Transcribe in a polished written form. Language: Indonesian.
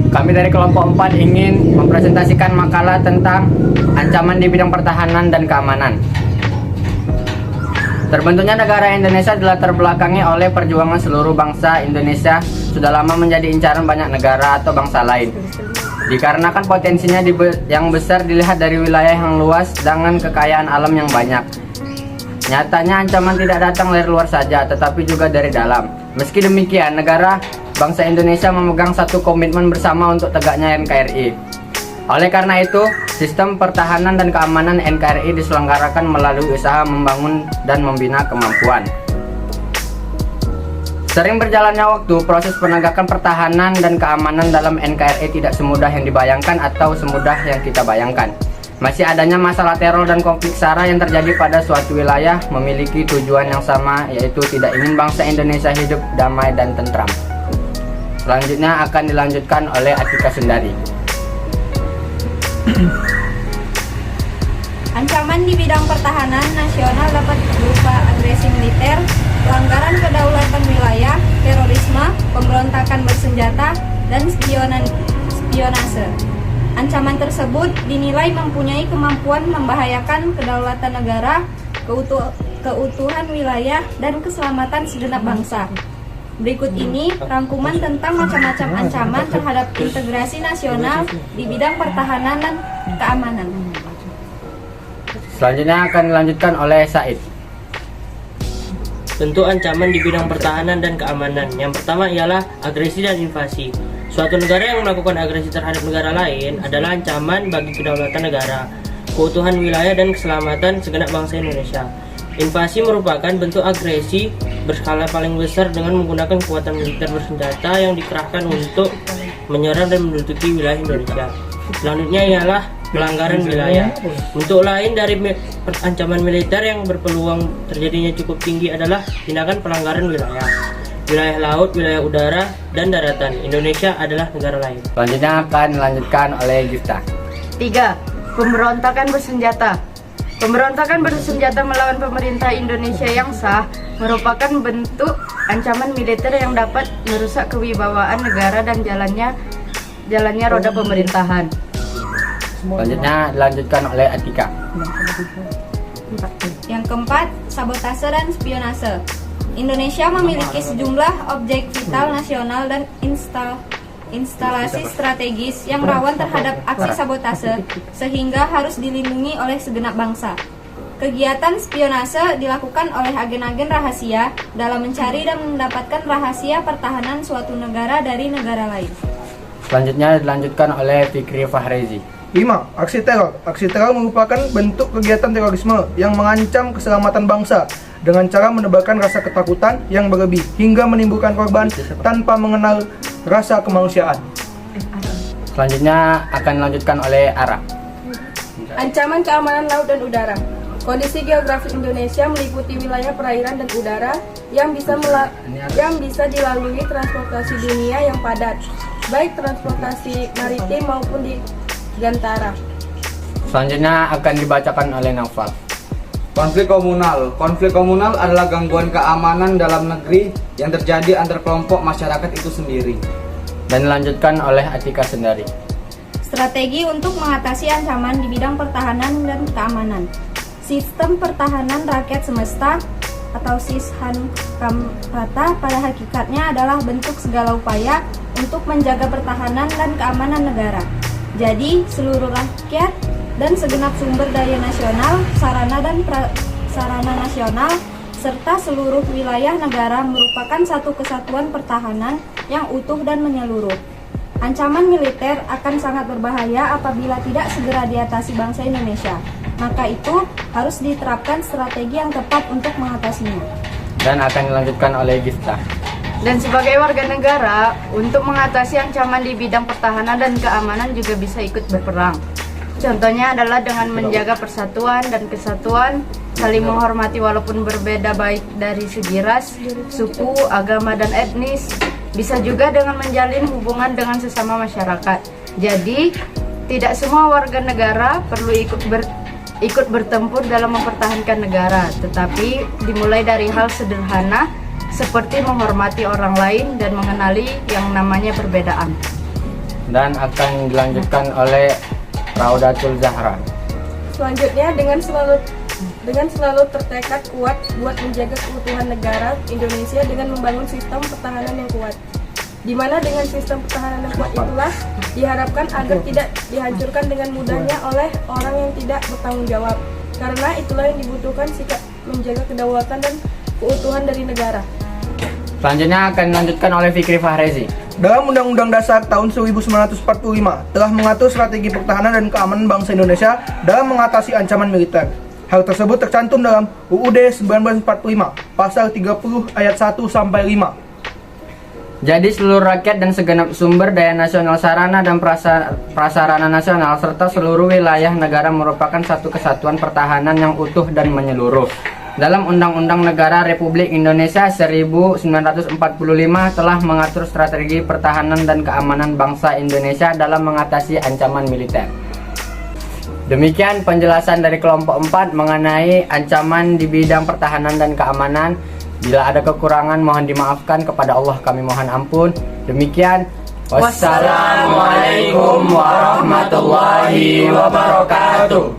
Kami dari kelompok 4 ingin mempresentasikan makalah tentang ancaman di bidang pertahanan dan keamanan. Terbentuknya negara Indonesia dilatar belakangi oleh perjuangan seluruh bangsa Indonesia sudah lama menjadi incaran banyak negara atau bangsa lain. Dikarenakan potensinya yang besar dilihat dari wilayah yang luas dengan kekayaan alam yang banyak. Nyatanya ancaman tidak datang dari luar saja, tetapi juga dari dalam. Meski demikian, negara bangsa Indonesia memegang satu komitmen bersama untuk tegaknya NKRI. Oleh karena itu, sistem pertahanan dan keamanan NKRI diselenggarakan melalui usaha membangun dan membina kemampuan. Sering berjalannya waktu, proses penegakan pertahanan dan keamanan dalam NKRI tidak semudah yang dibayangkan atau semudah yang kita bayangkan. Masih adanya masalah teror dan konflik SARA yang terjadi pada suatu wilayah memiliki tujuan yang sama, yaitu tidak ingin bangsa Indonesia hidup damai dan tentram. Selanjutnya akan dilanjutkan oleh Atika Sundari. Ancaman di bidang pertahanan nasional dapat berupa agresi militer, pelanggaran kedaulatan wilayah, terorisme, pemberontakan bersenjata, dan spionase. Ancaman tersebut dinilai mempunyai kemampuan membahayakan kedaulatan negara, keutuhan wilayah, dan keselamatan segenap bangsa. Berikut ini rangkuman tentang macam-macam ancaman terhadap integrasi nasional di bidang pertahanan dan keamanan. Selanjutnya akan dilanjutkan oleh Said. Bentuk ancaman di bidang pertahanan dan keamanan. Yang pertama ialah agresi dan invasi. Suatu negara yang melakukan agresi terhadap negara lain adalah ancaman bagi kedaulatan negara, keutuhan wilayah, dan keselamatan segenap bangsa Indonesia. Invasi merupakan bentuk agresi berskala paling besar dengan menggunakan kekuatan militer bersenjata yang dikerahkan untuk menyerang dan menduduki wilayah Indonesia. Selanjutnya ialah pelanggaran wilayah. Bentuk lain dari ancaman militer yang berpeluang terjadinya cukup tinggi adalah tindakan pelanggaran wilayah. Wilayah laut, wilayah udara, dan daratan. Indonesia adalah negara lain. Selanjutnya akan dilanjutkan oleh Gifta. 3. Pemberontakan bersenjata. Pemberontakan bersenjata melawan pemerintah Indonesia yang sah merupakan bentuk ancaman militer yang dapat merusak kewibawaan negara dan jalannya roda pemerintahan. Selanjutnya dilanjutkan oleh Atika. Yang keempat, sabotase dan spionase. Indonesia memiliki sejumlah objek vital nasional dan instalasi strategis yang rawan terhadap aksi sabotase, sehingga harus dilindungi oleh segenap bangsa. Kegiatan spionase dilakukan oleh agen-agen rahasia dalam mencari dan mendapatkan rahasia pertahanan suatu negara dari negara lain. Selanjutnya dilanjutkan oleh Fikri Fahrezi. 5. Aksi teror. Aksi teror merupakan bentuk kegiatan terorisme yang mengancam keselamatan bangsa dengan cara menebarkan rasa ketakutan yang berlebih hingga menimbulkan korban tanpa mengenal rasa kemanusiaan. Selanjutnya akan dilanjutkan oleh Ara. Ancaman keamanan laut dan udara. Kondisi geografis Indonesia meliputi wilayah perairan dan udara yang bisa dilalui transportasi dunia yang padat, baik transportasi maritim maupun di gantara. Selanjutnya akan dibacakan oleh Naufal. Konflik komunal. Konflik komunal adalah gangguan keamanan dalam negeri yang terjadi antar kelompok masyarakat itu sendiri. Dan dilanjutkan oleh Atika Sundari. Strategi untuk mengatasi ancaman di bidang pertahanan dan keamanan. Sistem pertahanan rakyat semesta atau Sishankata pada hakikatnya adalah bentuk segala upaya untuk menjaga pertahanan dan keamanan negara. Jadi, seluruh rakyat dan segenap sumber daya nasional, sarana dan prasarana nasional, serta seluruh wilayah negara merupakan satu kesatuan pertahanan yang utuh dan menyeluruh. Ancaman militer akan sangat berbahaya apabila tidak segera diatasi bangsa Indonesia. Maka itu harus diterapkan strategi yang tepat untuk mengatasinya. Dan akan dilanjutkan oleh Gifta. Dan sebagai warga negara, untuk mengatasi ancaman di bidang pertahanan dan keamanan juga bisa ikut berperang. Contohnya adalah dengan menjaga persatuan dan kesatuan, saling menghormati walaupun berbeda baik dari segi ras, suku, agama, dan etnis. Bisa juga dengan menjalin hubungan dengan sesama masyarakat. Jadi, tidak semua warga negara perlu ikut bertempur dalam mempertahankan negara, tetapi dimulai dari hal sederhana seperti menghormati orang lain dan mengenali yang namanya perbedaan. dan akan dilanjutkan oleh Raudatul Zahra. Selanjutnya dengan selalu tertekad kuat buat menjaga keutuhan negara Indonesia dengan membangun sistem pertahanan yang kuat. Di mana dengan sistem pertahanan yang kuat itulah diharapkan agar tidak dihancurkan dengan mudahnya oleh orang yang tidak bertanggung jawab. Karena itulah yang dibutuhkan sikap menjaga kedaulatan dan keutuhan dari negara. Selanjutnya akan dilanjutkan oleh Fikri Fahrezi. Dalam Undang-Undang Dasar tahun 1945 telah mengatur strategi pertahanan dan keamanan bangsa Indonesia dalam mengatasi ancaman militer. Hal tersebut tercantum dalam UUD 1945 pasal 30 ayat 1 sampai 5. Jadi seluruh rakyat dan segenap sumber daya nasional, sarana dan prasarana nasional serta seluruh wilayah negara merupakan satu kesatuan pertahanan yang utuh dan menyeluruh. Dalam Undang-Undang Negara Republik Indonesia 1945 telah mengatur strategi pertahanan dan keamanan bangsa Indonesia dalam mengatasi ancaman militer. Demikian penjelasan dari kelompok 4 mengenai ancaman di bidang pertahanan dan keamanan. Bila ada kekurangan mohon dimaafkan, kepada Allah kami mohon ampun. Demikian, wassalamualaikum warahmatullahi wabarakatuh.